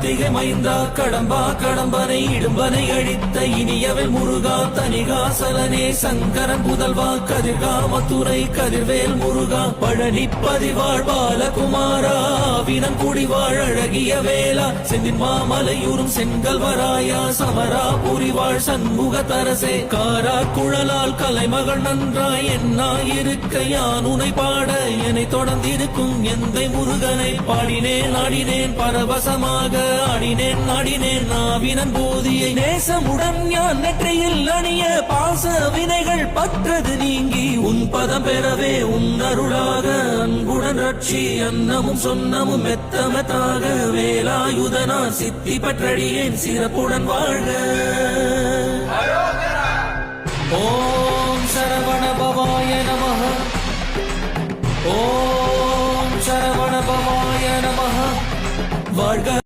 கார்த்திகை மைந்தா கடம்பா கடம்பனை இடும்பனை அழித்த இனியவள் முருகா தனிகாசலனே சங்கரன் புதல்வா கதிர்காமத்துறை கதிர்வேல் முருகா பழனி பதிவாழ் பாலகுமாரா வினன் குடிவாழ் அழகிய வேளா செந்தின் மாமலையூரும் செங்கல்வராயா சமரா புரிவாழ் சண்முக தரசே காரா குழலால் கலைமகள் நன்றாய் என்னாயிருக்க யான் உனை பாட என்னை தொடர்ந்திருக்கும் எந்தை முருகனை பாடினேன் ஆடினேன் பரவசமாக ஆடினேன் ஆடினேன் நாவினன் போதியை நேசமுடன் யான் நெற்றியில் அணிய பாச வினைகள் பற்றது நீங்கி உன் பதம் பெறவே உன் அருளாக அன்புடன் ரட்சி அன்னமும் சொன்னமும் மெத்தமெத்தாக வேலாயுதனா சித்தி பற்றடியேன் சிறப்புடன் வாழ்க. ஓ